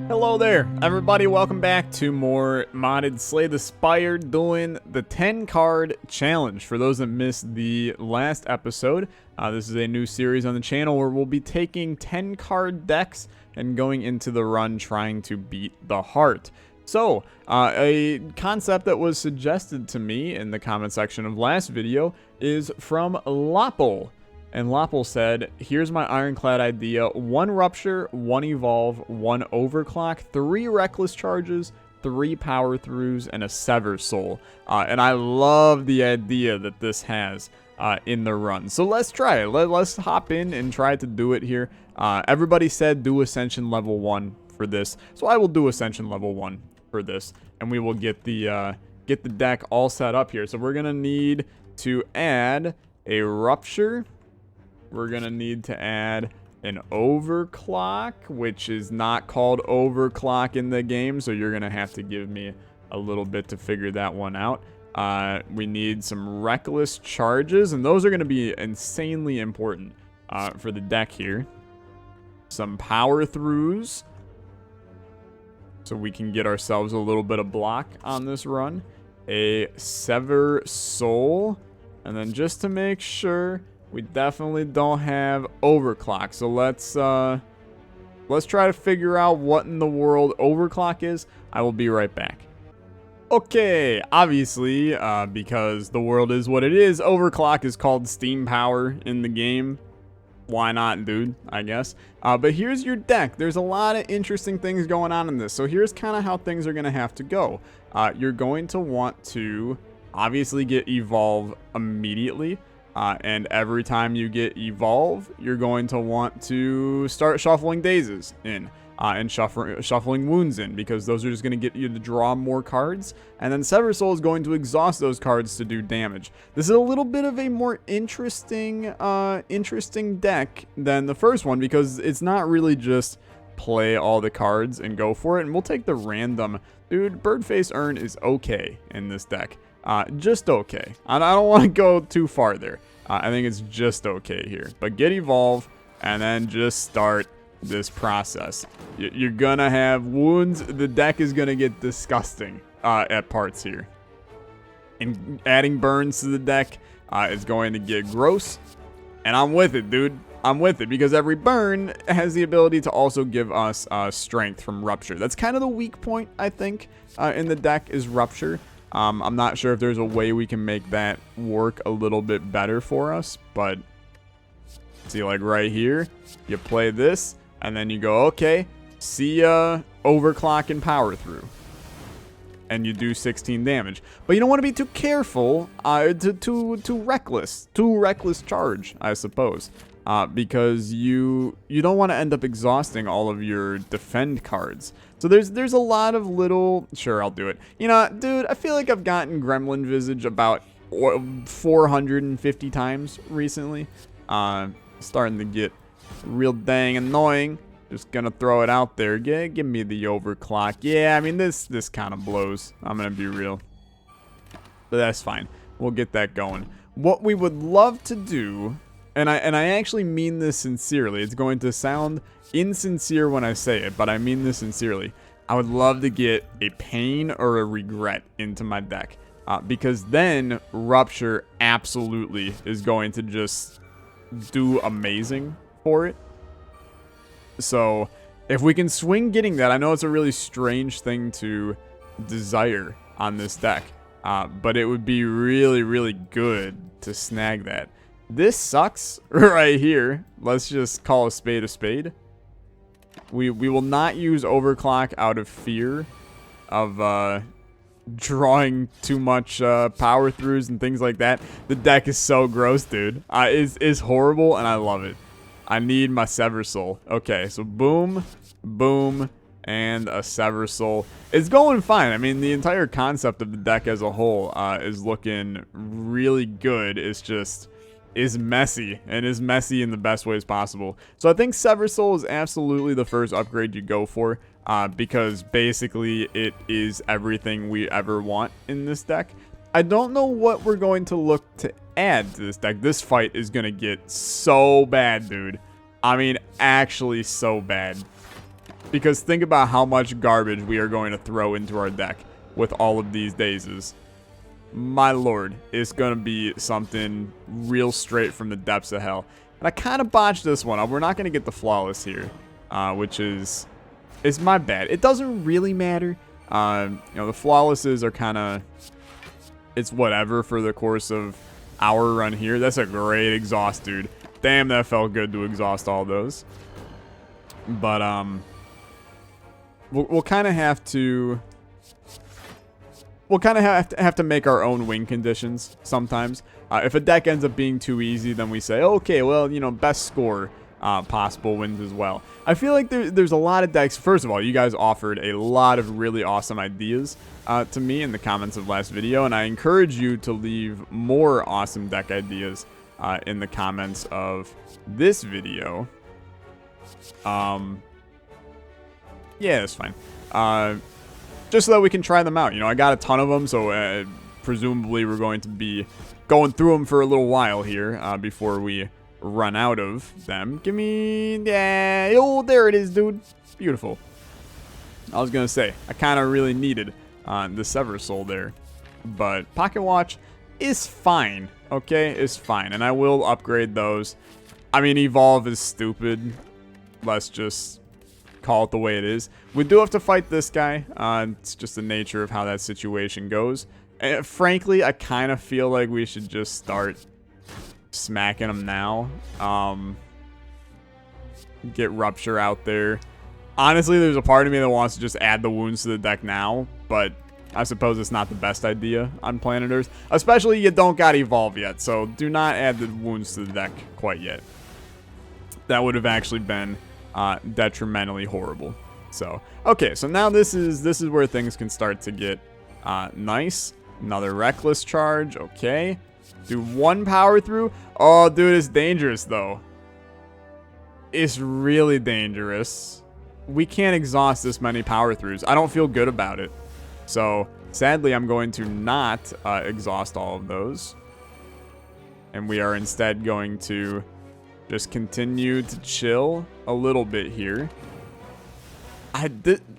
Hello there, everybody. Welcome back to more modded Slay the Spire, doing the 10 card challenge. For those that missed the last episode, this is a new series on the channel where we'll be taking 10 card decks and going into the run trying to beat the heart. So, a concept that was suggested to me in the comment section of last video is from Lopple. And Lopple said, here's my ironclad idea: 1 Rupture, 1 Evolve, 1 Overclock, 3 Reckless Charges, 3 Power Throughs, and a Sever Soul. And I love the idea that this has in the run. So let's try it. Let's hop in and try to do it here. Everybody said do Ascension level 1 for this, so I will do Ascension level 1 for this. And we will get the deck all set up here. So we're going to need to add a Rupture. We're going to need to add an Overclock, which is not called Overclock in the game, so you're going to have to give me a little bit to figure that one out. We need some Reckless Charges, and those are going to be insanely important for the deck here. Some Power Throughs, so we can get ourselves a little bit of block on this run. A Sever Soul, and then just to make sure, we definitely don't have Overclock. So let's try to figure out what in the world Overclock is. I will be right back. Okay, obviously, because the world is what it is, Overclock is called Steam Power in the game. Why not, dude? I guess. But here's your deck. There's a lot of interesting things going on in this. So here's kind of how things are going to have to go. You're going to want to obviously get Evolve immediately. And every time you get Evolve, you're going to want to start shuffling Dazes in and shuffling Wounds in, because those are just going to get you to draw more cards. And then Sever Soul is going to exhaust those cards to do damage. This is a little bit of a more interesting deck than the first one, because it's not really just play all the cards and go for it. And we'll take the random. Dude, Birdface Urn is okay in this deck. Just okay. I don't want to go too far there. I think it's just okay here. But get Evolve, and then just start this process. You're going to have Wounds. The deck is going to get disgusting at parts here. And adding Burns to the deck is going to get gross. And I'm with it, dude. I'm with it, because every burn has the ability to also give us strength from Rupture. That's kind of the weak point, I think, in the deck is Rupture. I'm not sure if there's a way we can make that work a little bit better for us, but see, like right here, you play this, and then you go, okay, see ya, Overclock and Power Through, and you do 16 damage. But you don't want to be too careful, too reckless charge, I suppose. Because you don't want to end up exhausting all of your defend cards. So there's a lot of little... Sure, I'll do it. You know, dude, I feel like I've gotten Gremlin Visage about 450 times recently. Starting to get real dang annoying. Just gonna throw it out there. Give me the Overclock. Yeah, I mean, this kind of blows. I'm gonna be real. But that's fine. We'll get that going. What we would love to do... And I actually mean this sincerely. It's going to sound insincere when I say it, but I mean this sincerely. I would love to get a Pain or a Regret into my deck. Because then Rupture absolutely is going to just do amazing for it. So if we can swing getting that, I know it's a really strange thing to desire on this deck. But it would be really, really good to snag that. This sucks right here. Let's just call a spade a spade. We will not use Overclock out of fear of drawing too much power throughs and things like that. The deck is so gross, dude. It's horrible, and I love it. I need my Sever Soul. Okay, so boom, boom, and a Sever Soul. It's going fine. I mean, the entire concept of the deck as a whole is looking really good. It's just... is messy, and is messy in the best ways possible. So I think Sever Soul is absolutely the first upgrade you go for, because basically it is everything we ever want in this deck. I don't know what we're going to look to add to this deck. This fight is going to get so bad, dude. I mean, actually so bad. Because think about how much garbage we are going to throw into our deck with all of these dazes. My lord, it's going to be something real straight from the depths of hell. And I kind of botched this one. We're not going to get the flawless here, which is my bad. It doesn't really matter. You know, the flawlesses are kind of, it's whatever for the course of our run here. That's a great exhaust, dude. Damn, that felt good to exhaust all those. But we'll kind of have to. We'll kind of have to make our own win conditions sometimes. If a deck ends up being too easy, then we say, okay, well, you know, best score possible wins as well. I feel like there's a lot of decks. First of all, you guys offered a lot of really awesome ideas to me in the comments of last video, and I encourage you to leave more awesome deck ideas in the comments of this video. Yeah, that's fine. Just so that we can try them out. You know, I got a ton of them, so presumably we're going to be going through them for a little while here before we run out of them. Give me, yeah, oh, there it is, dude. Beautiful. I was gonna say, I kind of really needed the Sever Soul there, but Pocket Watch is fine, okay? It's fine, and I will upgrade those. I mean, Evolve is stupid. Let's just call it the way it is. We do have to fight this guy. It's just the nature of how that situation goes. And frankly, I kind of feel like we should just start smacking him now. Get Rupture out there. Honestly, there's a part of me that wants to just add the wounds to the deck now, but I suppose it's not the best idea on planet Earth. Especially you don't got Evolve yet, so do not add the wounds to the deck quite yet. That would have actually been detrimentally horrible. So okay, so now this is where things can start to get nice. Another Reckless Charge. Okay, do one power through. Oh, dude, it's dangerous though. It's really dangerous. We can't exhaust this many power throughs. I don't feel good about it. So sadly, I'm going to not exhaust all of those, and we are instead going to just continue to chill a little bit here.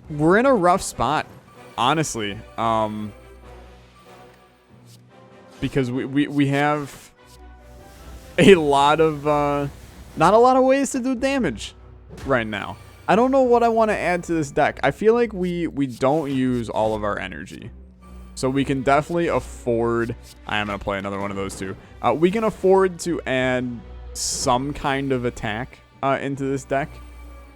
We're in a rough spot, honestly, because we have a lot of not a lot of ways to do damage right now. I don't know what I want to add to this deck. I feel like we don't use all of our energy, so we can definitely afford. I am gonna play another one of those too. We can afford to add some kind of attack into this deck.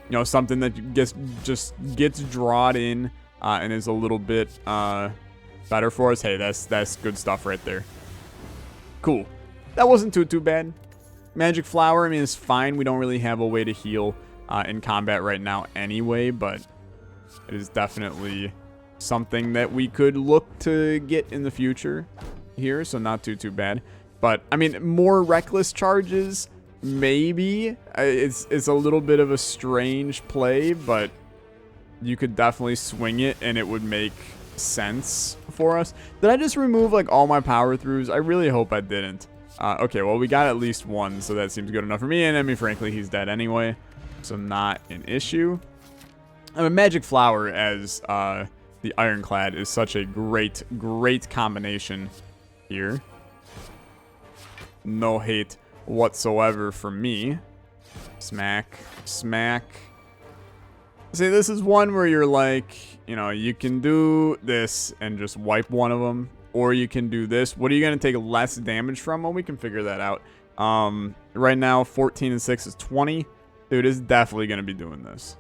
You know, something that just gets drawn in and is a little bit better for us. Hey, that's good stuff right there. Cool. That wasn't too bad. Magic Flower, I mean, it's fine. We don't really have a way to heal in combat right now anyway, but it is definitely something that we could look to get in the future here, so not too bad. But I mean, more Reckless Charges, maybe. It's a little bit of a strange play, but you could definitely swing it and it would make sense for us. Did I just remove like all my power throughs? I really hope I didn't. Okay, well, we got at least one, so that seems good enough for me. And I mean, frankly, he's dead anyway, so not an issue. I mean, Magic Flower as the Ironclad is such a great combination here. No hate whatsoever from me. Smack, smack. See, this is one where you're like, you know, you can do this and just wipe one of them, or you can do this. What are you going to take less damage from? Well, we can figure that out. Right now, 14 and 6 is 20. Dude, is definitely going to be doing this.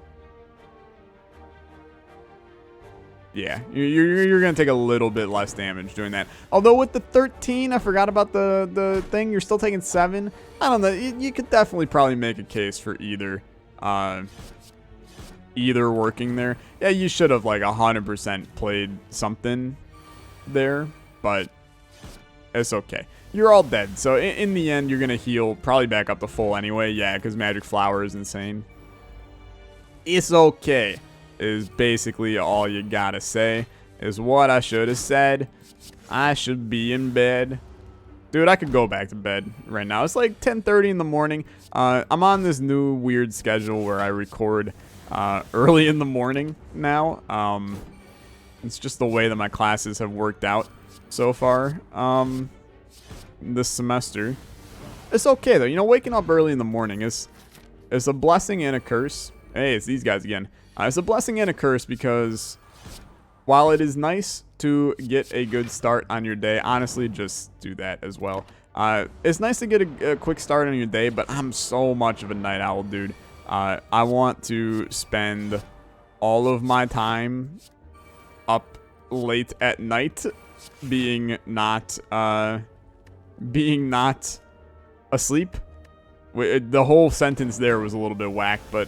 Yeah, you're going to take a little bit less damage doing that. Although with the 13, I forgot about the thing. You're still taking 7. I don't know. You could definitely probably make a case for either working there. Yeah, you should have like 100% played something there, but it's okay. You're all dead. So in the end, you're going to heal probably back up to full anyway. Yeah, because Magic Flower is insane. It's okay. Is basically all you gotta say. Is what I should have said. I should be in bed. Dude, I could go back to bed right now. It's like 10:30 in the morning. I'm on this new weird schedule where I record early in the morning now. It's just the way that my classes have worked out so far this semester. It's okay, though. You know, waking up early in the morning is a blessing and a curse. Hey, it's these guys again. It's a blessing and a curse because while it is nice to get a good start on your day, honestly, just do that as well. It's nice to get a quick start on your day, but I'm so much of a night owl, dude. I want to spend all of my time up late at night being not asleep. The whole sentence there was a little bit whack, but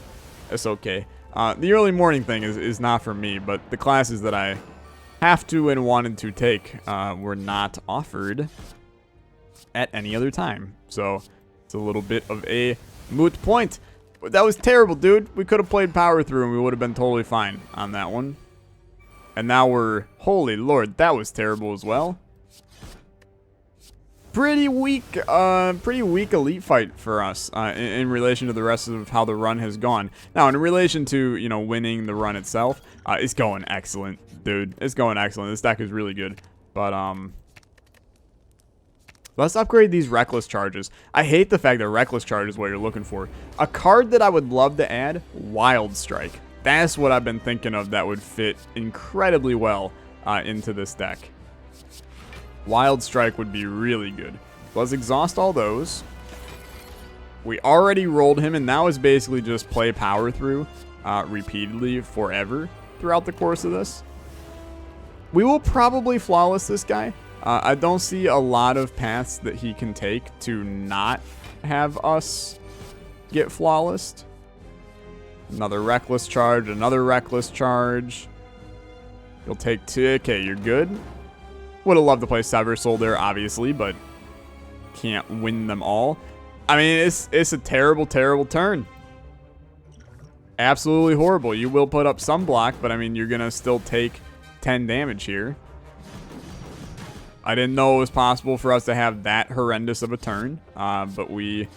it's okay. The early morning thing is not for me, but the classes that I have to and wanted to take were not offered at any other time. So it's a little bit of a moot point. That was terrible, dude. We could have played power through and we would have been totally fine on that one. And now we're... Holy Lord, that was terrible as well. Pretty weak elite fight for us in relation to the rest of how the run has gone. Now, in relation to, you know, winning the run itself, it's going excellent, dude. It's going excellent. This deck is really good. But, let's upgrade these Reckless Charges. I hate the fact that Reckless Charge is what you're looking for. A card that I would love to add, Wild Strike. That's what I've been thinking of that would fit incredibly well into this deck. Wild Strike would be really good. Let's exhaust all those. We already rolled him, and now is basically just play power through repeatedly forever throughout the course of this. We will probably flawless this guy. I don't see a lot of paths that he can take to not have us get flawless. Another Reckless Charge, another Reckless Charge. You'll take two. Okay, you're good. Would have loved to play Sever Soul there, obviously, but can't win them all. I mean, it's a terrible, terrible turn. Absolutely horrible. You will put up some block, but I mean, you're going to still take 10 damage here. I didn't know it was possible for us to have that horrendous of a turn, but we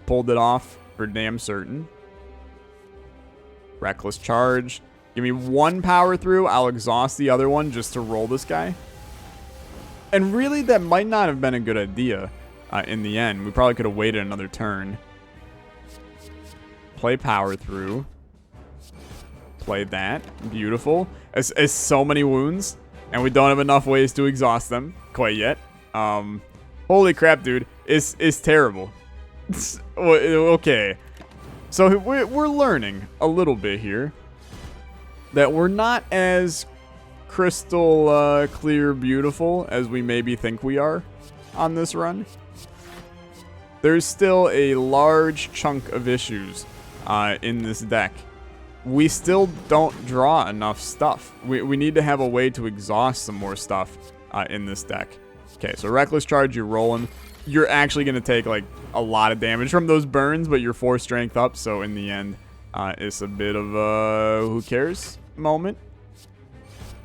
pulled it off for damn certain. Reckless Charge. Give me one power through. I'll exhaust the other one just to roll this guy. And really, that might not have been a good idea in the end. We probably could have waited another turn. Play power through. Play that. Beautiful. It's so many wounds, and we don't have enough ways to exhaust them quite yet. Holy crap, dude. It's terrible. Okay. So we're learning a little bit here that we're not as crystal clear beautiful as we maybe think we are on this run. There's still a large chunk of issues in this deck. We still don't draw enough stuff. We need to have a way to exhaust some more stuff in this deck. Okay, so Reckless Charge, you're rolling. You're actually going to take like a lot of damage from those burns, but you're 4 strength up, so in the end, it's a bit of a who cares moment.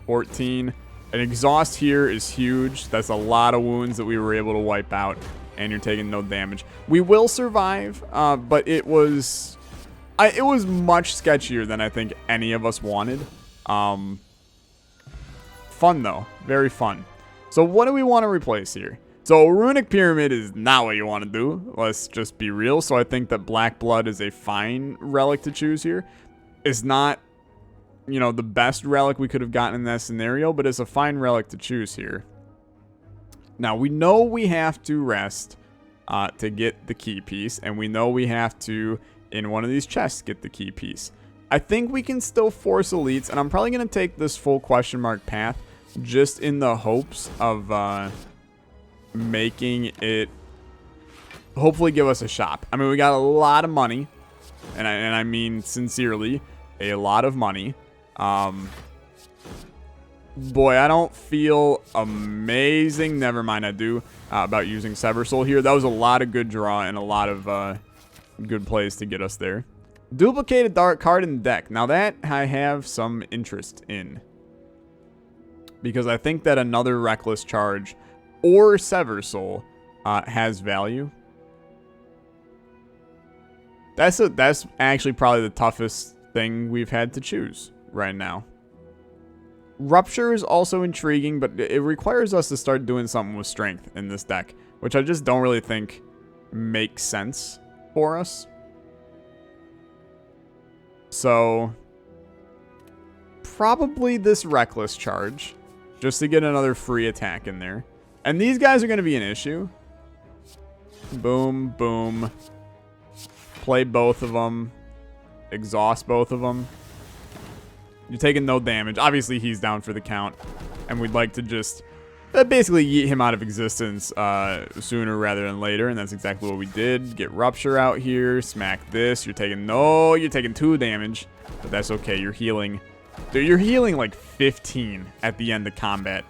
14. An exhaust here is huge. That's a lot of wounds that we were able to wipe out, and you're taking no damage. We will survive, but it was much sketchier than I think any of us wanted. Fun though, very fun. So what do we want to replace here? So Runic Pyramid is not what you want to do. Let's just be real. So I think that Black Blood is a fine relic to choose here. It's not, you know, the best relic we could have gotten in that scenario, but it's a fine relic to choose here. Now, we know we have to rest to get the key piece, and we know we have to, in one of these chests, get the key piece. I think we can still force elites, and I'm probably going to take this full question mark path just in the hopes of making it hopefully give us a shop. I mean, we got a lot of money, and I mean sincerely, a lot of money. Boy, I don't feel amazing. Never mind, I do about using Sever Soul here. That was a lot of good draw and a lot of good plays to get us there. Duplicated dark card in the deck. Now that I have some interest in, because I think that another Reckless Charge or Sever Soul has value. That's actually probably the toughest thing we've had to choose right now. Rupture is also intriguing, but it requires us to start doing something with strength in this deck, which I just don't really think makes sense for us. So, probably this Reckless Charge, just to get another free attack in there. And these guys are going to be an issue. Boom, boom. Play both of them. Exhaust both of them. You're taking no damage. Obviously, he's down for the count. And we'd like to just basically yeet him out of existence sooner rather than later. And that's exactly what we did. Get Rupture out here. Smack this. You're taking 2 damage. But that's okay. You're healing. Dude, you're healing like 15 at the end of combat.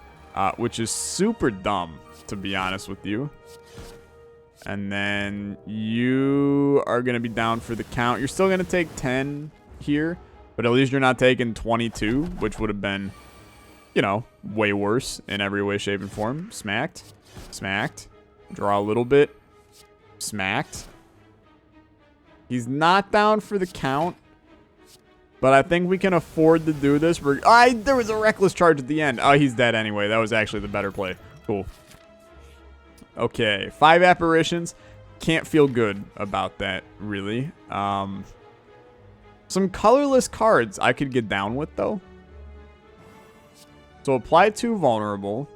Which is super dumb, to be honest with you. And then you are going to be down for the count. You're still going to take 10 here. But at least you're not taking 22, which would have been, you know, way worse in every way, shape, and form. Smacked. Smacked. Draw a little bit. Smacked. He's not down for the count. But I think we can afford to do this. There was a Reckless Charge at the end. Oh, he's dead anyway. That was actually the better play. Cool. Okay. 5 apparitions. Can't feel good about that, really. Some colorless cards I could get down with, though. So apply 2 vulnerable.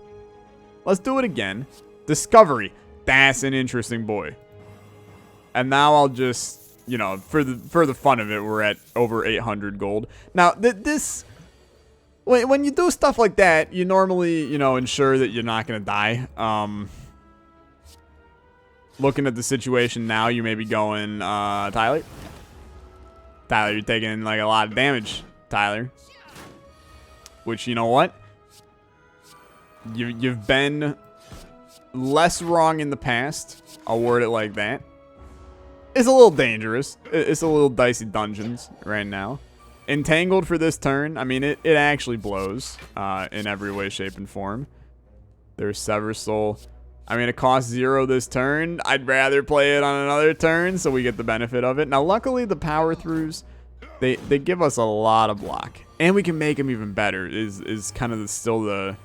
Let's do it again. Discovery. That's an interesting boy. And now I'll just, you know, for the fun of it, we're at over 800 gold. Now, when you do stuff like that, you normally, you know, ensure that you're not going to die. Looking at the situation now, you may be going, Tyler, you're taking like a lot of damage, Tyler. Which, you know what? You've been less wrong in the past. I'll word it like that. It's a little dangerous. It's a little dicey dungeons right now. Entangled for this turn. I mean, it actually blows in every way, shape, and form. There's Sever Soul. I mean, it costs 0 this turn. I'd rather play it on another turn so we get the benefit of it. Now, luckily, the power throughs, they give us a lot of block. And we can make them even better is kind of still the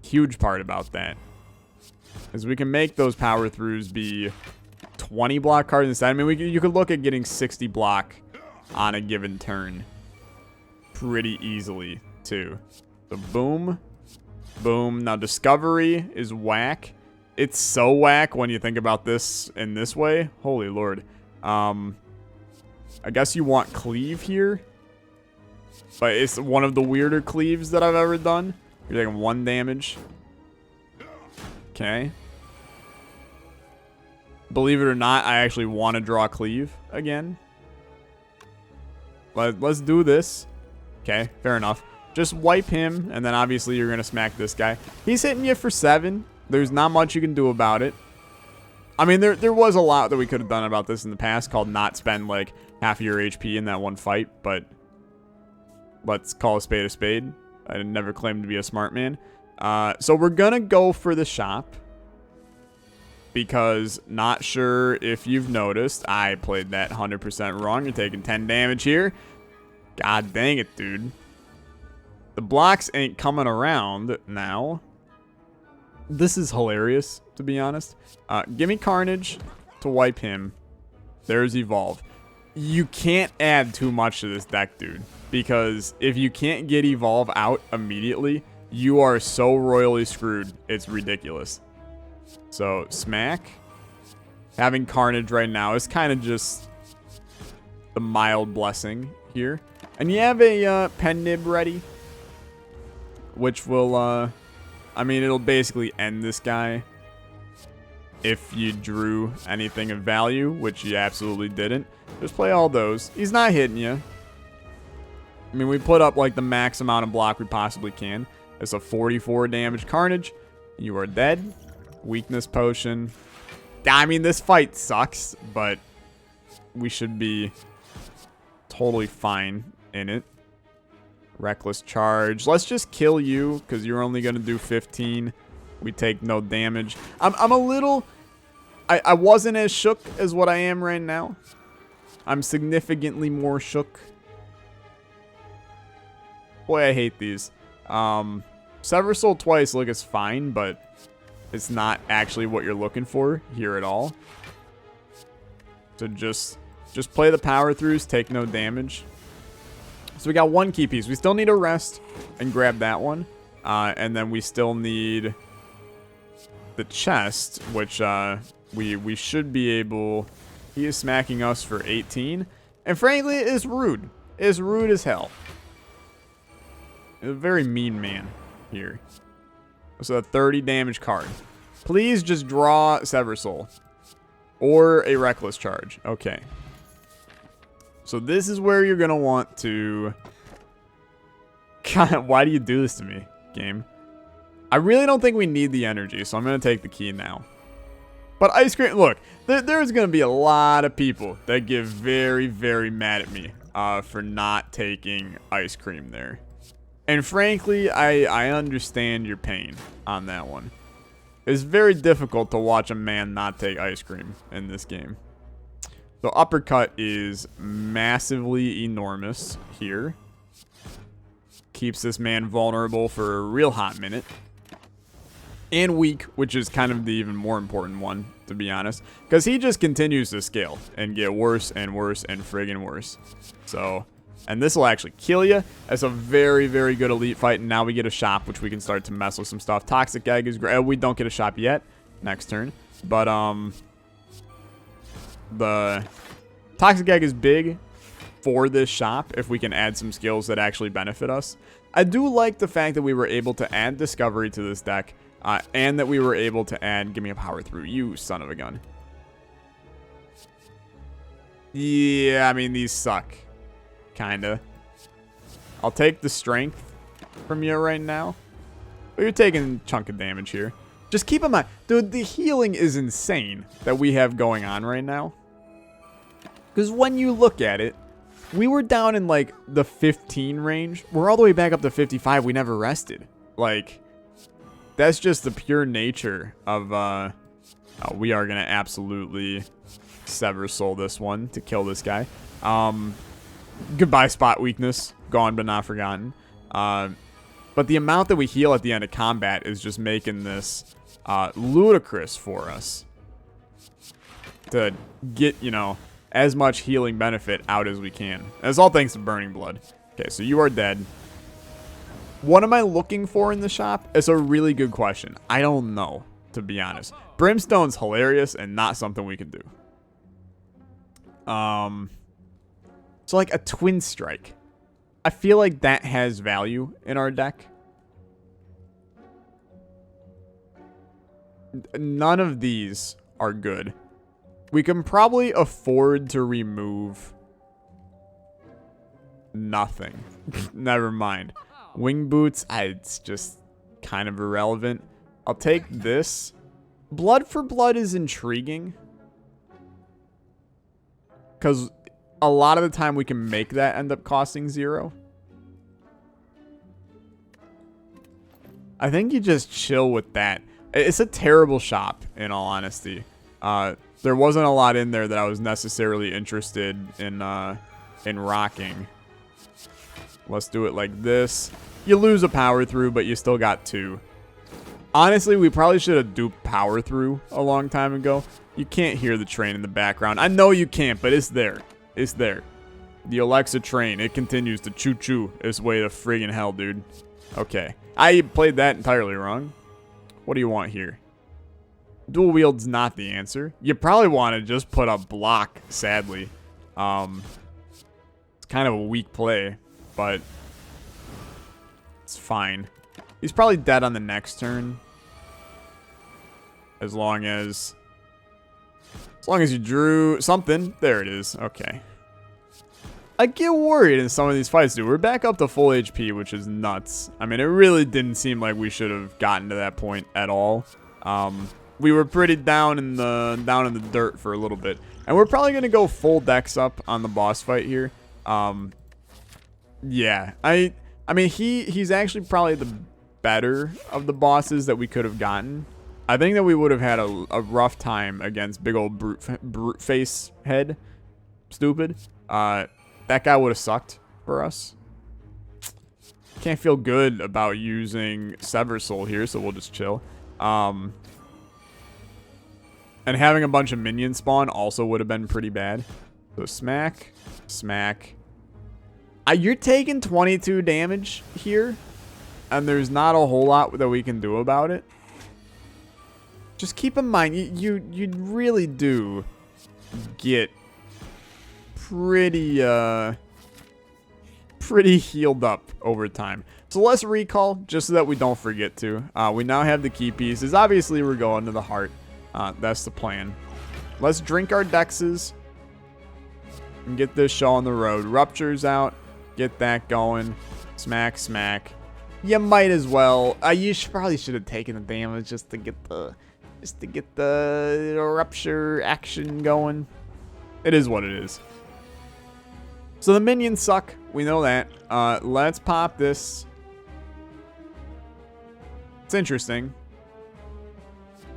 huge part about that. Is we can make those power throughs be 20 block cards instead. I mean, you could look at getting 60 block on a given turn pretty easily, too. So, boom. Boom. Now, Discovery is whack. It's so whack when you think about this in this way. Holy Lord. I guess you want Cleave here. But it's one of the weirder cleaves that I've ever done. You're taking 1 damage. Okay. Believe it or not, I actually want to draw Cleave again. Let's do this. Okay, fair enough. Just wipe him, and then obviously you're going to smack this guy. He's hitting you for 7. There's not much you can do about it. I mean, there was a lot that we could have done about this in the past, called not spend, like, half of your HP in that one fight, but let's call a spade a spade. I never claimed to be a smart man. So we're going to go for the shop, because not sure if you've noticed, I played that 100% wrong. You're taking 10 damage here. God dang it, dude. The blocks ain't coming around now. This is hilarious, to be honest. Give me Carnage to wipe him. There's Evolve. You can't add too much to this deck, dude. Because if you can't get Evolve out immediately, you are so royally screwed. It's ridiculous. So, smack. Having Carnage right now is kind of just the mild blessing here. And you have a Pen Nib ready, which will, I mean, it'll basically end this guy if you drew anything of value, which you absolutely didn't. Just play all those. He's not hitting you. I mean, we put up, like, the max amount of block we possibly can. It's a 44 damage Carnage. You are dead. Weakness Potion. I mean, this fight sucks, but we should be totally fine in it. Reckless Charge. Let's just kill you, because you're only going to do 15. We take no damage. I'm a little... I wasn't as shook as what I am right now. I'm significantly more shook. Boy, I hate these. Sever Soul twice, look, it's fine, but it's not actually what you're looking for here at all. So just play the power throughs, take no damage. So we got one key piece. We still need a rest and grab that one. And then we still need the chest, which we should be able. He is smacking us for 18. And frankly, it is rude. It is rude as hell. A very mean man here. So a 30 damage card. Please just draw Sever Soul. Or a Reckless Charge. Okay. So this is where you're going to want to... God, why do you do this to me, game? I really don't think we need the energy, so I'm going to take the key now. But Ice Cream... Look, there's going to be a lot of people that get very, very mad at me for not taking Ice Cream there. And frankly, I understand your pain on that one. It's very difficult to watch a man not take Ice Cream in this game. So Uppercut is massively enormous here. Keeps this man vulnerable for a real hot minute. And weak, which is kind of the even more important one, to be honest. Because he just continues to scale and get worse and worse and friggin' worse. So... And this will actually kill you. That's a very, very good elite fight. And now we get a shop, which we can start to mess with some stuff. Toxic Egg is great. We don't get a shop yet. Next turn. But, the Toxic Egg is big for this shop if we can add some skills that actually benefit us. I do like the fact that we were able to add Discovery to this deck. And that we were able to add... Give me a power through, you son of a gun. Yeah, I mean, these suck. Kinda. I'll take the strength from you right now. But you're taking a chunk of damage here. Just keep in mind, dude, the healing is insane that we have going on right now. Because when you look at it, we were down in like the 15 range. We're all the way back up to 55. We never rested. Like, that's just the pure nature of, oh, we are going to absolutely Sever Soul this one to kill this guy. Goodbye spot weakness. Gone but not forgotten. But the amount that we heal at the end of combat is just making this ludicrous for us. To get, you know, as much healing benefit out as we can. And it's all thanks to Burning Blood. Okay, so you are dead. What am I looking for in the shop? It's a really good question. I don't know, to be honest. Brimstone's hilarious and not something we can do. So like a Twin Strike. I feel like that has value in our deck. None of these are good. We can probably afford to remove nothing. Never mind. Wing Boots, it's just kind of irrelevant. I'll take this. Blood for Blood is intriguing. Because... a lot of the time we can make that end up costing 0. I think you just chill with that. It's a terrible shop, in all honesty. There wasn't a lot in there that I was necessarily interested in rocking. Let's do it like this. You lose a power through, but you still got 2. Honestly, we probably should have duped power through a long time ago. You can't hear the train in the background. I know you can't, but it's there. It's there. The Olexa train. It continues to choo-choo its way to friggin' hell, dude. Okay. I played that entirely wrong. What do you want here? Dual wield's not the answer. You probably want to just put a block, sadly. It's kind of a weak play, but it's fine. He's probably dead on the next turn. As long as you drew something. There it is. Okay. I get worried in some of these fights, dude. We're back up to full HP, which is nuts. I mean, it really didn't seem like we should have gotten to that point at all. We were pretty down in the dirt for a little bit. And we're probably going to go full dex up on the boss fight here. Yeah. I mean, he's actually probably the better of the bosses that we could have gotten. I think that we would have had a rough time against big old brute face head. stupid. That guy would have sucked for us. Can't feel good about using Sever Soul here, so we'll just chill. And having a bunch of minions spawn also would have been pretty bad. So smack, smack. You're taking 22 damage here, and there's not a whole lot that we can do about it. Just keep in mind, you really do get pretty healed up over time. So let's recall, just so that we don't forget to. We now have the key pieces. Obviously, we're going to the heart. That's the plan. Let's drink our dexes and get this show on the road. Rupture's out. Get that going. Smack, smack. You might as well. You probably should have taken the damage just to get the rupture action going. It is what it is. So the minions suck. We know that. Let's pop this. It's interesting.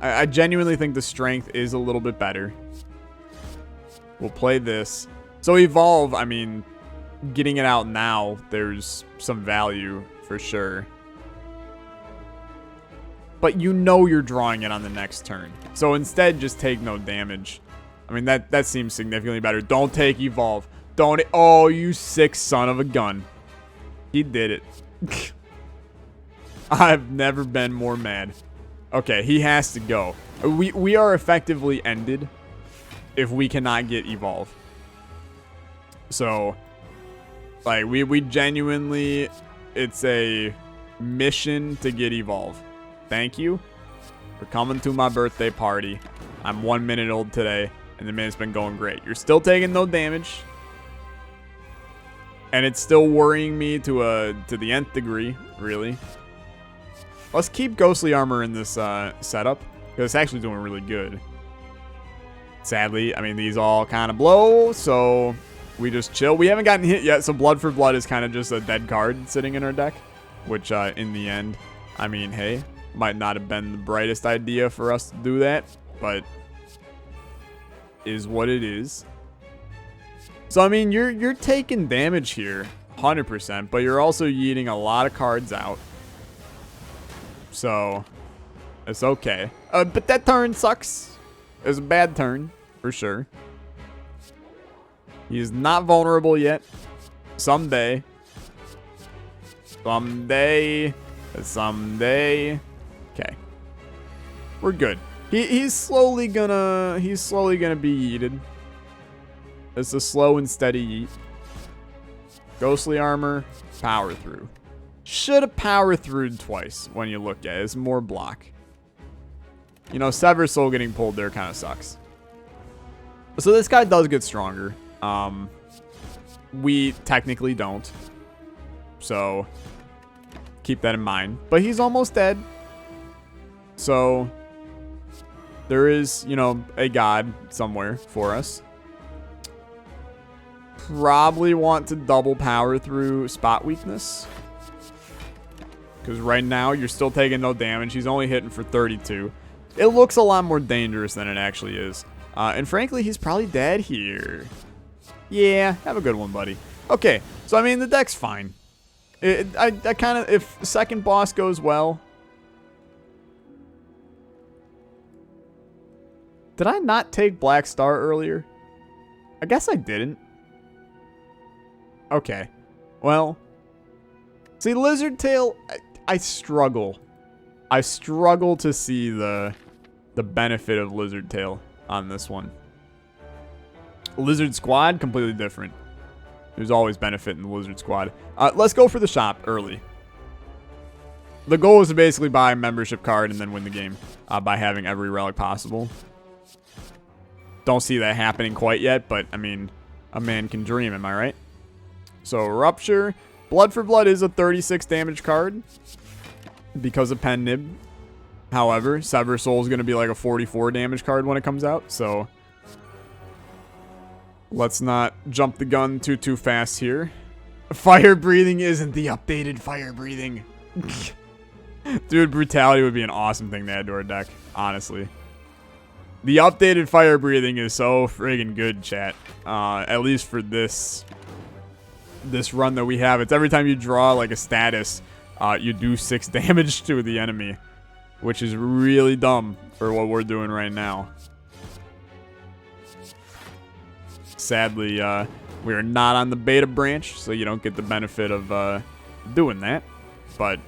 I genuinely think the strength is a little bit better. We'll play this. So evolve, I mean, getting it out now, there's some value for sure. But you know you're drawing it on the next turn. So instead, just take no damage. I mean, that seems significantly better. Don't take evolve. Don't. Oh, you sick son of a gun. He did it. I've never been more mad. Okay, he has to go. We are effectively ended if we cannot get evolve. So, like, we genuinely, it's a mission to get evolve. Thank you for coming to my birthday party. I'm 1 minute old today, and the minute's been going great. You're still taking no damage. And it's still worrying me to the nth degree, really. Let's keep Ghostly Armor in this setup, because it's actually doing really good. Sadly, I mean, these all kind of blow, so we just chill. We haven't gotten hit yet, so Blood for Blood is kind of just a dead card sitting in our deck, which in the end, I mean, hey, might not have been the brightest idea for us to do that, but is what it is. So, I mean, you're taking damage here, 100%, but you're also yeeting a lot of cards out. So, it's okay. But that turn sucks. It was a bad turn, for sure. He is not vulnerable yet. Someday. Someday. Someday. Okay. We're good. He's slowly gonna be yeeted. It's a slow and steady yeet. Ghostly Armor, power through. Should have power through'd twice when you look at it. It's more block. You know, Sever Soul getting pulled there kind of sucks. So this guy does get stronger. We technically don't. So keep that in mind. But he's almost dead. So there is, you know, a god somewhere for us. Probably want to double power through spot weakness. Because right now, you're still taking no damage. He's only hitting for 32. It looks a lot more dangerous than it actually is. And frankly, he's probably dead here. Yeah, have a good one, buddy. Okay, so I mean, the deck's fine. I kind of, if the second boss goes well. Did I not take Black Star earlier? I guess I didn't. Okay. Well. See, Lizard Tail, I struggle. I struggle to see the benefit of Lizard Tail on this one. Lizard Squad, completely different. There's always benefit in the Lizard Squad. Let's go for the shop early. The goal is to basically buy a membership card and then win the game by having every relic possible. Don't see that happening quite yet, but, I mean, a man can dream, am I right? So, Rupture. Blood for Blood is a 36 damage card because of Pen Nib. However, Sever Soul is going to be like a 44 damage card when it comes out, so let's not jump the gun too fast here. Fire Breathing isn't the updated Fire Breathing. Dude, Brutality would be an awesome thing to add to our deck, honestly. The updated fire breathing is so friggin' good, chat. At least for this run that we have. It's every time you draw like a status, you do 6 damage to the enemy, which is really dumb for what we're doing right now. Sadly, we are not on the beta branch, so you don't get the benefit of doing that. But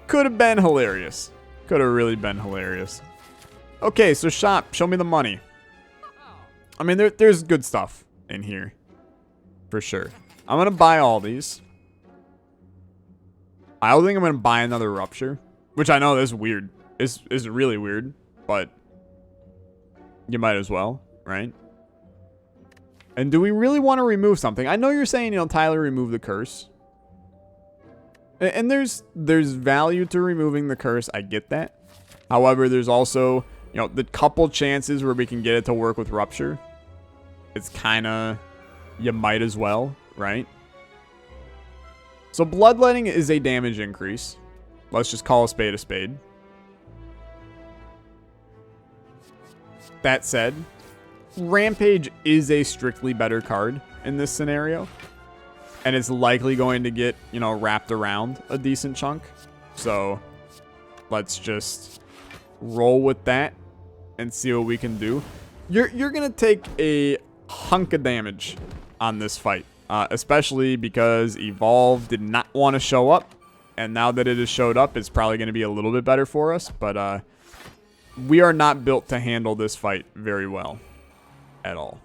could have been hilarious. Could have really been hilarious. Okay, so shop. Show me the money. I mean, there's good stuff in here. For sure. I'm going to buy all these. I don't think I'm going to buy another Rupture. Which I know is weird. Is really weird. But you might as well, right? And do we really want to remove something? I know you're saying, you know, Tyler, remove the curse. And there's value to removing the curse. I get that. However, there's also, you know, the couple chances where we can get it to work with Rupture. It's kind of, you might as well, right? So Bloodletting is a damage increase. Let's just call a spade a spade. That said, Rampage is a strictly better card in this scenario. And it's likely going to get, you know, wrapped around a decent chunk. So let's just roll with that and see what we can do. You're going to take a hunk of damage on this fight. Especially because Evolve did not want to show up. And now that it has showed up, it's probably going to be a little bit better for us. But we are not built to handle this fight very well at all.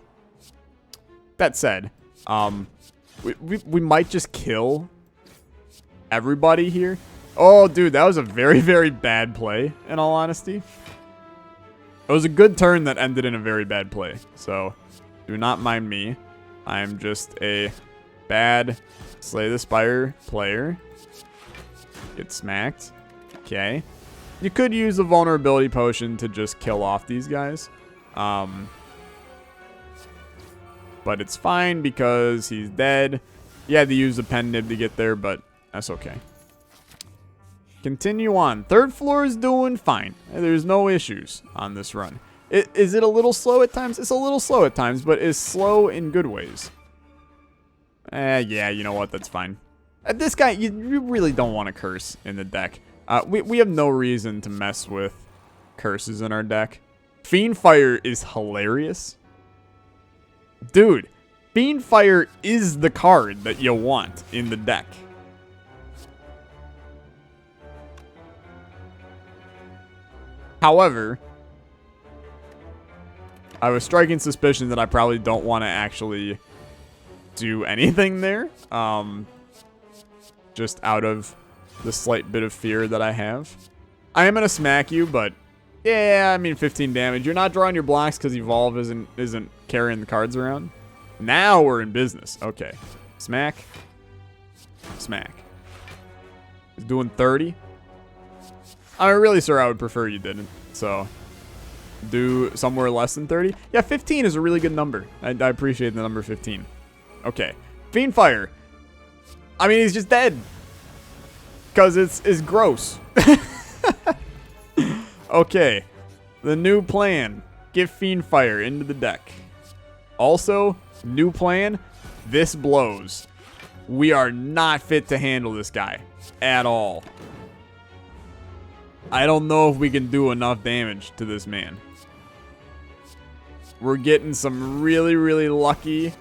That said, we might just kill everybody here. Oh, dude, that was a very, very bad play, in all honesty. It was a good turn that ended in a very bad play. So, do not mind me. I'm just a bad Slay the Spire player. Get smacked. Okay. You could use a vulnerability potion to just kill off these guys. But it's fine because he's dead. You had to use the pen nib to get there, but that's okay. Continue on. Third floor is doing fine. There's no issues on this run. Is it a little slow at times? It's a little slow at times, but it's slow in good ways. Yeah, you know what? That's fine. This guy, you really don't want to curse in the deck. We have no reason to mess with curses in our deck. Fiendfire is hilarious. Dude, Fiendfire is the card that you want in the deck. However, I have a striking suspicion that I probably don't want to actually do anything there. Just out of the slight bit of fear that I have. I am going to smack you, but yeah, I mean 15 damage. You're not drawing your blocks because Evolve isn't carrying the cards around. Now we're in business. Okay. Smack. Smack. He's doing 30. I'm really sure I would prefer you didn't. So, do somewhere less than 30. Yeah, 15 is a really good number. I appreciate the number 15. Okay. Fiendfire. I mean, he's just dead. Because it's gross. Okay. The new plan. Get Fiendfire into the deck. Also, new plan. This blows. We are not fit to handle this guy. At all. I don't know if we can do enough damage to this man. We're getting some really, really lucky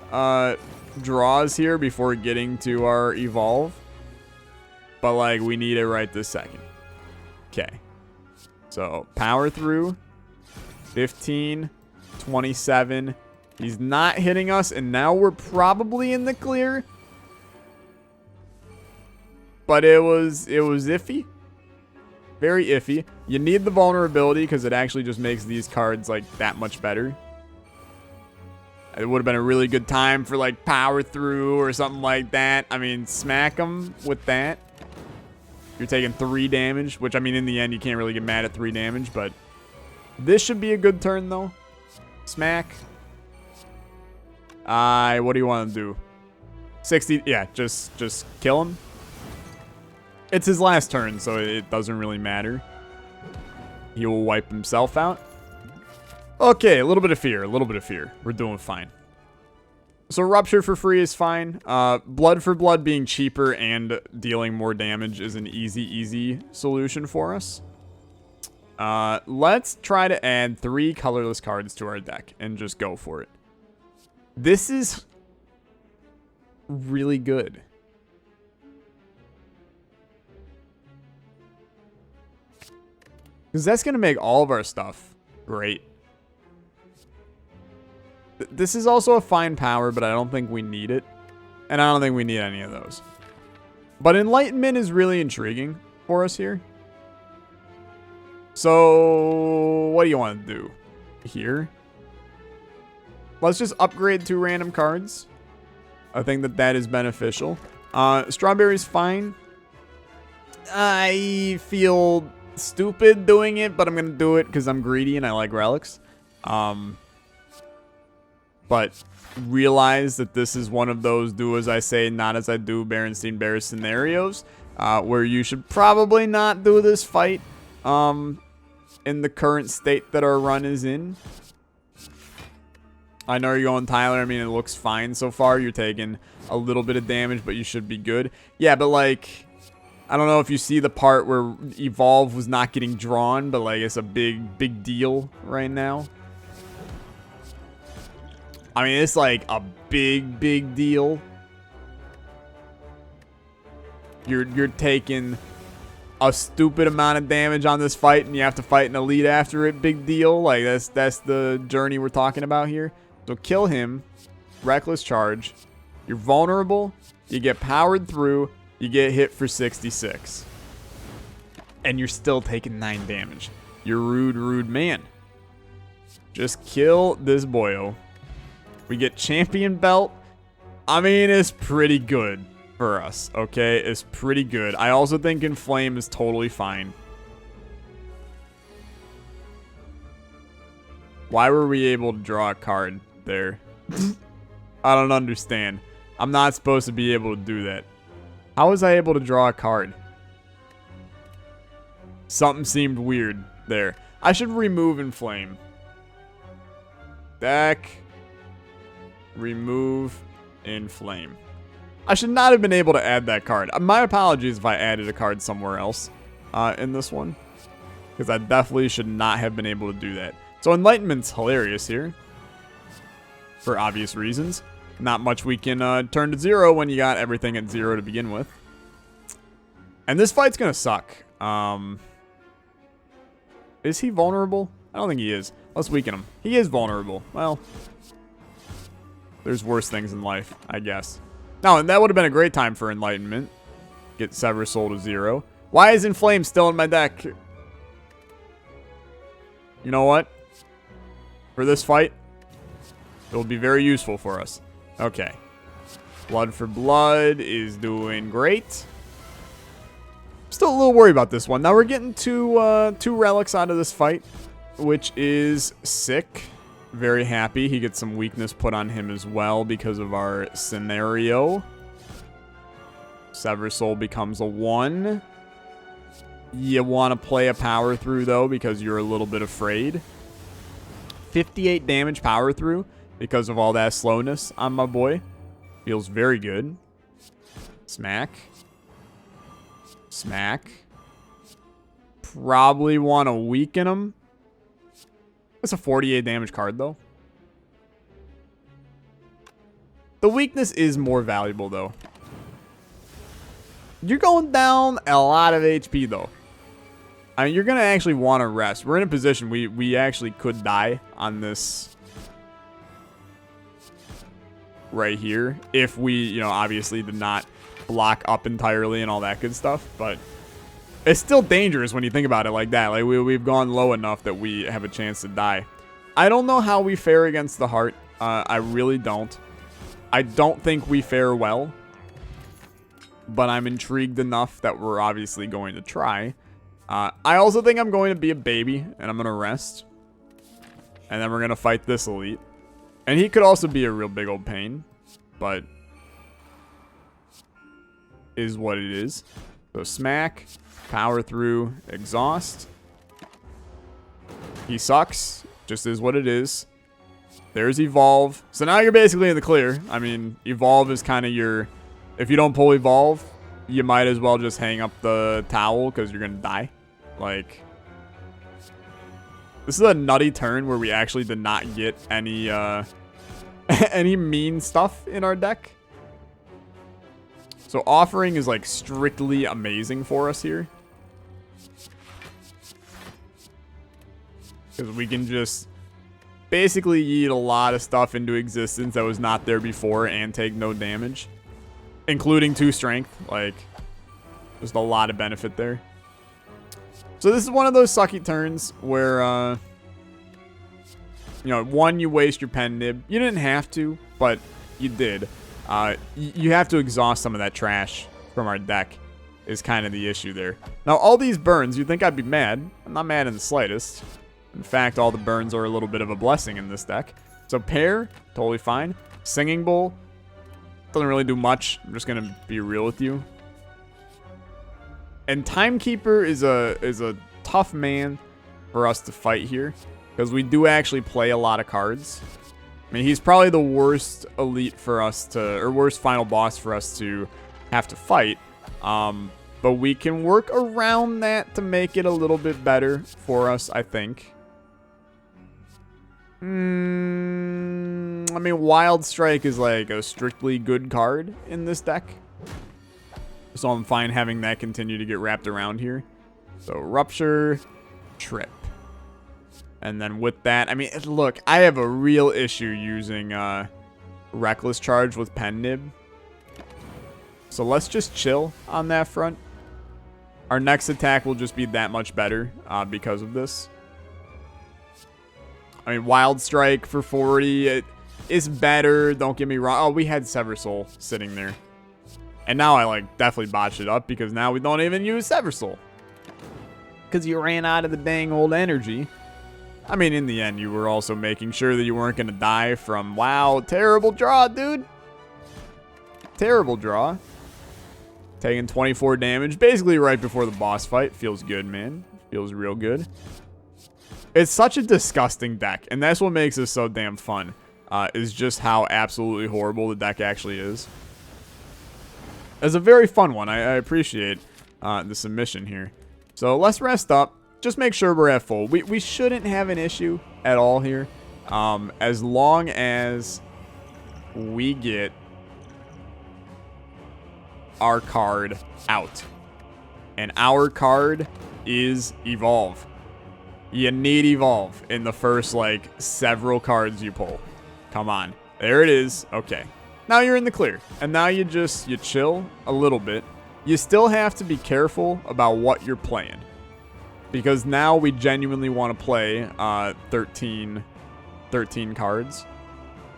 draws here before getting to our Evolve. But, like, we need it right this second. Okay. So, power through. 15. 27. He's not hitting us, and now we're probably in the clear. But it was iffy. Very iffy. You need the vulnerability because it actually just makes these cards, like, that much better. It would have been a really good time for, like, power through or something like that. I mean, smack him with that. You're taking 3 damage, which, I mean, in the end, you can't really get mad at 3 damage, but this should be a good turn, though. Smack. What do you want to do? 60, yeah, just kill him. It's his last turn, so it doesn't really matter. He will wipe himself out. Okay, a little bit of fear. A little bit of fear. We're doing fine. So Rupture for free is fine. Blood for blood being cheaper and dealing more damage is an easy solution for us. Let's try to add 3 colorless cards to our deck and just go for it. This is really good. Because that's going to make all of our stuff great. This is also a fine power, but I don't think we need it. And I don't think we need any of those. But Enlightenment is really intriguing for us here. So, what do you want to do here? Let's just upgrade 2 random cards. I think that is beneficial. Strawberry's fine. I feel stupid doing it, but I'm going to do it because I'm greedy and I like relics. But realize that this is one of those do as I say, not as I do Berenstein Bear scenarios, where you should probably not do this fight in the current state that our run is in. I know you're going Tyler. I mean, it looks fine so far. You're taking a little bit of damage, but you should be good. Yeah, but like, I don't know if you see the part where Evolve was not getting drawn, but like it's a big deal right now. I mean, it's like a big deal. You're taking a stupid amount of damage on this fight, and you have to fight an elite after it. Big deal. Like that's the journey we're talking about here. So kill him. Reckless charge. You're vulnerable. You get powered through. You get hit for 66. And you're still taking 9 damage. You're rude man. Just kill this boyo. We get champion belt. I mean, it's pretty good for us, okay? It's pretty good. I also think Inflame is totally fine. Why were we able to draw a card there? I don't understand. I'm not supposed to be able to do that. How was I able to draw a card? Something seemed weird there. I should remove Inflame. Deck. Remove Inflame. I should not have been able to add that card. My apologies if I added a card somewhere else in this one. Because I definitely should not have been able to do that. So Enlightenment's hilarious here. For obvious reasons. Not much we can turn to 0 when you got everything at 0 to begin with. And this fight's going to suck. Is he vulnerable? I don't think he is. Let's weaken him. He is vulnerable. Well, there's worse things in life, I guess. No, and that would have been a great time for Enlightenment. Get Sever Soul to 0. Why is Inflame still in my deck? You know what? For this fight, it will be very useful for us. Okay. Blood for blood is doing great. Still a little worried about this one. Now we're getting two relics out of this fight, which is sick. Very happy. He gets some weakness put on him as well because of our scenario. Sever Soul becomes a 1. You want to play a power through though because you're a little bit afraid. 58 damage power through because of all that slowness on my boy. Feels very good. Smack. Smack. Probably want to weaken him. It's a 48 damage card, though. The weakness is more valuable, though. You're going down a lot of HP, though. I mean, you're going to actually want to rest. We're in a position we actually could die on this right here. If we, you know, obviously did not block up entirely and all that good stuff. But it's still dangerous when you think about it like that. Like, we've gone low enough that we have a chance to die. I don't know how we fare against the heart. I really don't. I don't think we fare well. But I'm intrigued enough that we're obviously going to try. I also think I'm going to be a baby. And I'm going to rest. And then we're going to fight this elite. And he could also be a real big old pain. But is what it is. So smack. Power through. Exhaust. He sucks. Just is what it is. There's Evolve. So now you're basically in the clear. I mean, Evolve is kind of your... If you don't pull Evolve, you might as well just hang up the towel because you're going to die. Like... This is a nutty turn where we actually did not get any, any mean stuff in our deck. So Offering is, like, strictly amazing for us here. Because we can just... basically yeet a lot of stuff into existence that was not there before and take no damage. Including 2 strength. Like, just a lot of benefit there. So this is one of those sucky turns where, you know, one, you waste your pen nib. You didn't have to, but you did. You have to exhaust some of that trash from our deck is kind of the issue there. Now, all these burns, you'd think I'd be mad. I'm not mad in the slightest. In fact, all the burns are a little bit of a blessing in this deck. So Pair, totally fine. Singing Bowl, doesn't really do much. I'm just going to be real with you. And Timekeeper is a tough man for us to fight here. Because we do actually play a lot of cards. I mean, he's probably the worst elite for us to... or worst final boss for us to have to fight. But we can work around that to make it a little bit better for us, I think. I mean, Wild Strike is like a strictly good card in this deck. So I'm fine having that continue to get wrapped around here. So Rupture, Trip. And then with that, I mean, look, I have a real issue using Reckless Charge with Pen Nib. So let's just chill on that front. Our next attack will just be that much better because of this. I mean, Wild Strike for 40, it is better, don't get me wrong. Oh, we had Sever Soul sitting there. And now I, like, definitely botched it up because now we don't even use Sever Soul. Because you ran out of the dang old energy. I mean, in the end, you were also making sure that you weren't going to die from, wow, terrible draw, dude. Terrible draw. Taking 24 damage, basically right before the boss fight. Feels good, man. Feels real good. It's such a disgusting deck, and that's what makes it so damn fun, is just how absolutely horrible the deck actually is. It's a very fun one. I appreciate the submission here. So let's rest up. Just make sure we're at full. We shouldn't have an issue at all here, as long as we get our card out. And our card is Evolve. You need Evolve in the first, like, several cards you pull. Come on. There it is. Okay. Now you're in the clear. And now you chill a little bit. You still have to be careful about what you're playing. Because now we genuinely want to play 13 cards.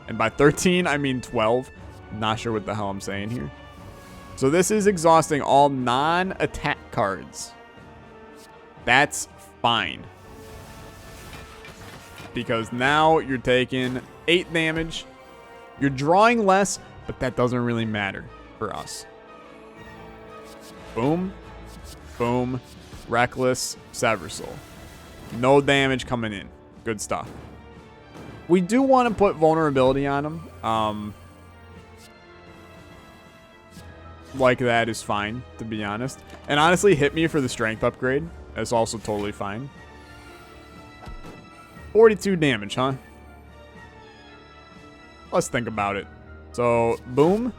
And by 13, I mean 12. Not sure what the hell I'm saying here. So this is exhausting all non-attack cards. That's fine. Because now you're taking 8 damage. You're drawing less, but that doesn't really matter for us. Boom. Boom. Reckless. Sever Soul. No damage coming in. Good stuff. We do want to put vulnerability on him. Like that is fine, to be honest. And honestly, hit me for the strength upgrade. That's also totally fine. 42 damage, huh? Let's think about it. So, boom.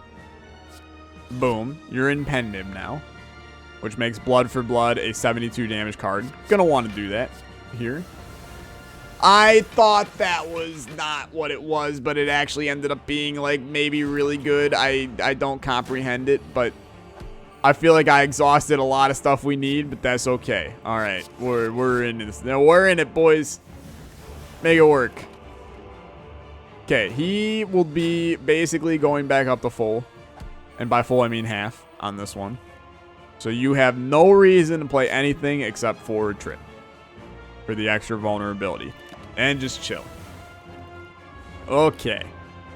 Boom. You're in Pen Nib now. Which makes Blood for Blood a 72 damage card. Gonna want to do that here. I thought that was not what it was, but it actually ended up being, like, maybe really good. I don't comprehend it, but I feel like I exhausted a lot of stuff we need, but that's okay. All right, we're in this. Now we're in it, boys. Make it work. Okay, he will be basically going back up to full, and by full I mean half on this one. So you have no reason to play anything except forward trip for the extra vulnerability. And just chill. Okay.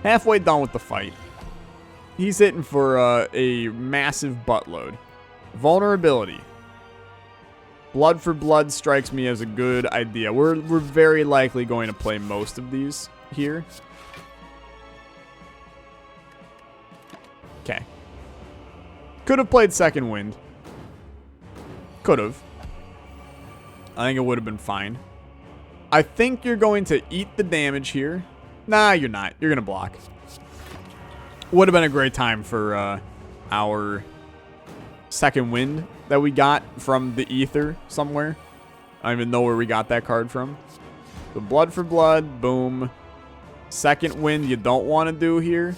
Halfway done with the fight. He's hitting for a massive buttload. Vulnerability. Blood for blood strikes me as a good idea. We're very likely going to play most of these here. Okay. Could have played second wind. Could have. I think it would have been fine. I think you're going to eat the damage here. Nah, you're not. You're going to block. Would have been a great time for our second wind that we got from the ether somewhere. I don't even know where we got that card from. The blood for blood. Boom. Second wind you don't want to do here.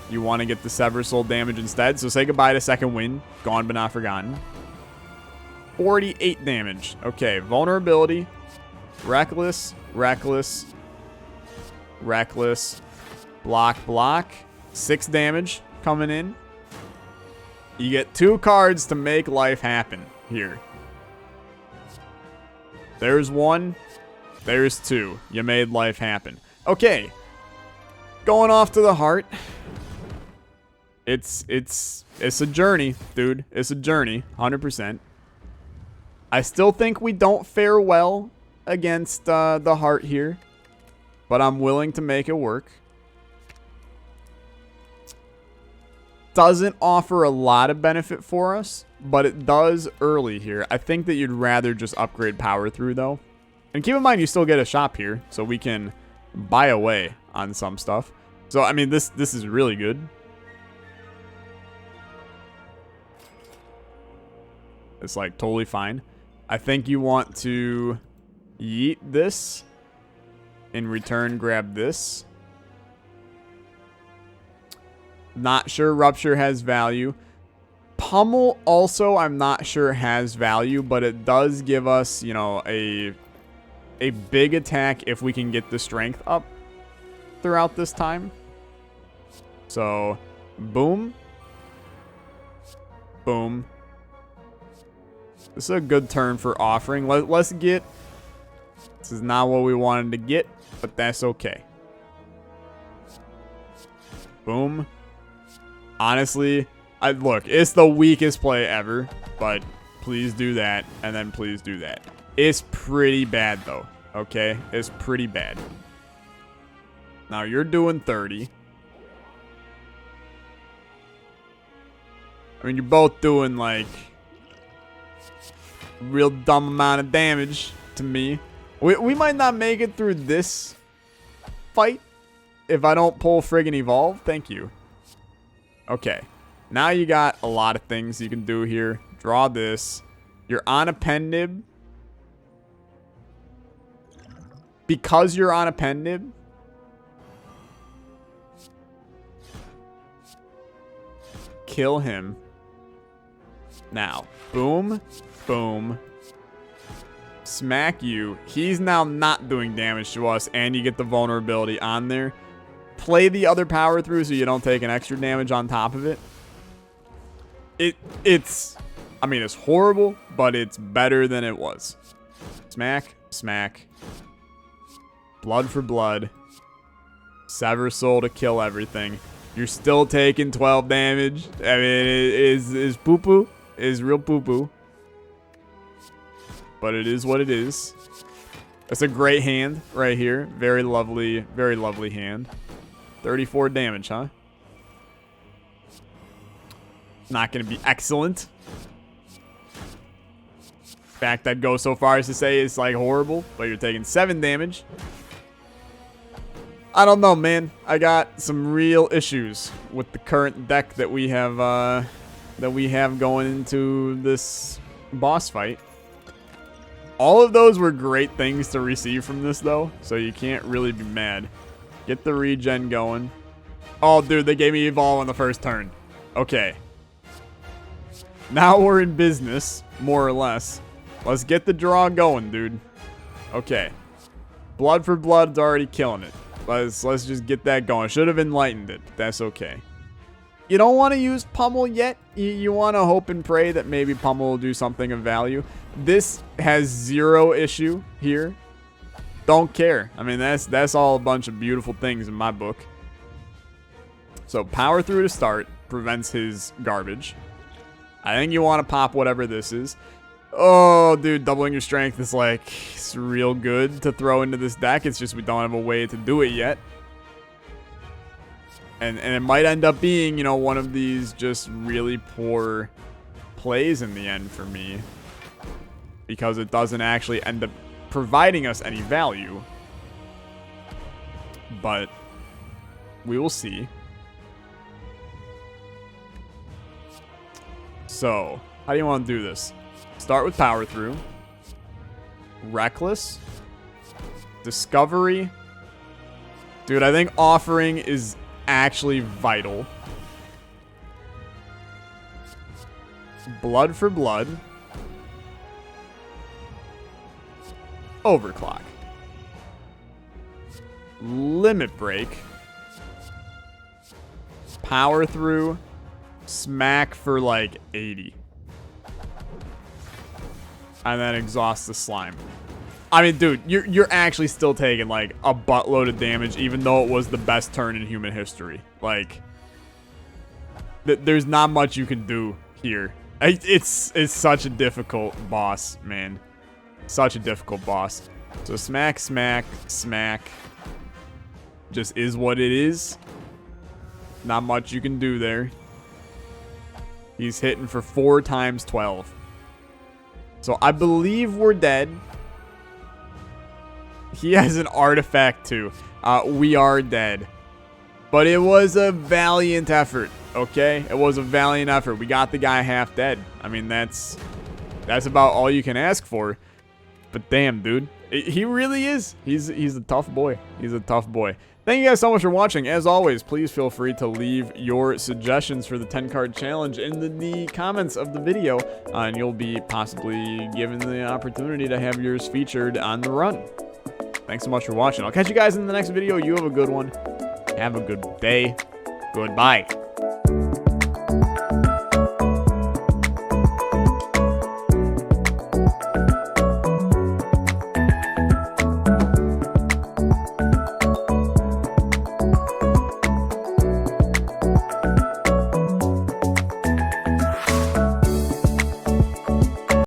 You want to get the Sever Soul damage instead. So say goodbye to second wind. Gone but not forgotten. 48 damage. Okay, vulnerability. Reckless. Reckless. Reckless. Block, block. 6 damage coming in. You get 2 cards to make life happen here. There's 1. There's 2. You made life happen. Okay. Going off to the heart. It's a journey, dude. It's a journey, 100%. I still think we don't fare well against the heart here, but I'm willing to make it work. Doesn't offer a lot of benefit for us, but it does early here. I think that you'd rather just upgrade power through, though. And keep in mind, you still get a shop here, so we can buy away on some stuff. So, I mean, this is really good. It's, like, totally fine. I think you want to yeet this. In return, grab this. Not sure Rupture has value. Pummel also, I'm not sure has value, but it does give us, you know, a big attack if we can get the strength up throughout this time. So, boom. Boom. This is a good turn for offering. Let's get... This is not what we wanted to get, but that's okay. Boom. Honestly, look, it's the weakest play ever, but please do that, and then please do that. It's pretty bad, though, okay? It's pretty bad. Now, you're doing 30. I mean, you're both doing, like, real dumb amount of damage to me. We might not make it through this fight if I don't pull friggin' Evolve. Thank you. Okay. Now you got a lot of things you can do here. Draw this. You're on a pen nib. Because you're on a pen nib, kill him. Now, boom, boom. Smack you. He's now not doing damage to us, and you get the vulnerability on there. Play the other power through so you don't take an extra damage on top of it. It's, I mean, it's horrible, but it's better than it was. Smack, smack. Blood for blood. Sever Soul to kill everything. You're still taking 12 damage. I mean, it is poo-poo. It is real poo-poo. But it is what it is. It's a great hand right here. Very lovely hand. 34 damage, huh? Not going to be excellent. In fact, I'd go so far as to say it's like horrible, but you're taking 7 damage. I don't know, man. I got some real issues with the current deck that we have going into this boss fight. All of those were great things to receive from this, though, so you can't really be mad. Get the regen going. Oh, dude, they gave me Evolve on the first turn. Okay. Now we're in business, more or less. Let's get the draw going, dude. Okay. Blood for blood's already killing it. Let's just get that going. Should have enlightened it, but that's okay. You don't want to use Pummel yet. You want to hope and pray that maybe Pummel will do something of value. This has 0 issue here. Don't care. I mean, that's all a bunch of beautiful things in my book. So power through to start prevents his garbage. I think you want to pop whatever this is. Oh, dude, doubling your strength is like, it's real good to throw into this deck. It's just we don't have a way to do it yet. And it might end up being, you know, one of these just really poor plays in the end for me. Because it doesn't actually end up providing us any value. But we will see. So, how do you want to do this? Start with Power Through. Reckless. Discovery. Dude, I think Offering is actually vital. Blood for Blood. Overclock. Limit Break. Power Through. Smack for like 80. And then exhaust the slime. I mean, dude, you're actually still taking like a buttload of damage, even though it was the best turn in human history. Like, there's not much you can do here. It's such a difficult boss, man. Such a difficult boss. So smack, smack, smack. Just is what it is. Not much you can do there. He's hitting for 4 times 12. So I believe we're dead. He has an artifact too. We are dead. But it was a valiant effort, okay? It was a valiant effort. We got the guy half dead. I mean, that's about all you can ask for. But damn, dude. He really is. He's a tough boy. He's a tough boy. Thank you guys so much for watching. As always, please feel free to leave your suggestions for the 10-card challenge in the comments of the video, and you'll be possibly given the opportunity to have yours featured on the run. Thanks so much for watching. I'll catch you guys in the next video. You have a good one. Have a good day. Goodbye.